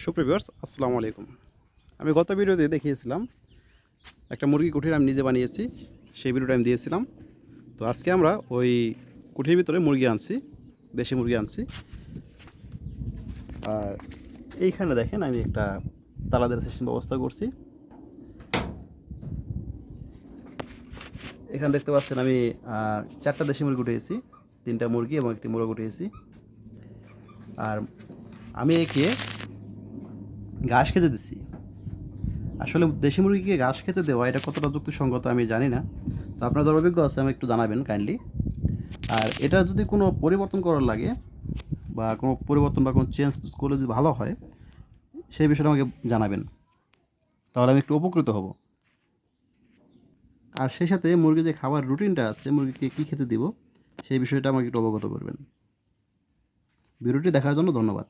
সুপ্রিয় ভিউয়ার্স, আসসালামু আলাইকুম। আমি গত ভিডিওতে দেখিয়েছিলাম একটা মুরগি কুঠির আমি নিজে বানিয়েছি, সেই ভিডিওটা আমি দিয়েছিলাম। তো আজকে আমরা ওই কুঠির ভিতরে মুরগি আনছি, দেশি মুরগি আনছি। আর এইখানে দেখেন আমি একটা তালা দেওয়ার সিস্টেম ব্যবস্থা করছি। এখানে দেখতে পাচ্ছেন আমি 4টা দেশি মুরগি উঠিয়েছি, 3টা মুরগি এবং একটি মোরগ উঠিয়েছি। আর আমি একে ঘাস খেতে দিছি। আসলে দেশি মুরগিকে ঘাস খেতে দেওয়া এটা কতটা যুক্তিসঙ্গত আমি জানি না। তো আপনার যারা অভিজ্ঞ আছে আমি একটু জানাবেন কাইন্ডলি। আর এটা যদি কোনো পরিবর্তন করার লাগে বা কোনো পরিবর্তন বা কোনো চেঞ্জ করলে যদি ভালো হয়, সেই বিষয়টা আমাকে জানাবেন, তাহলে আমি একটু উপকৃত হব। আর সেই সাথে মুরগির যে খাবার রুটিনটা আছে, মুরগিকে কী খেতে দিব, সেই বিষয়টা আমাকে একটু অবগত করবেন। ভিডিওটি দেখার জন্য ধন্যবাদ।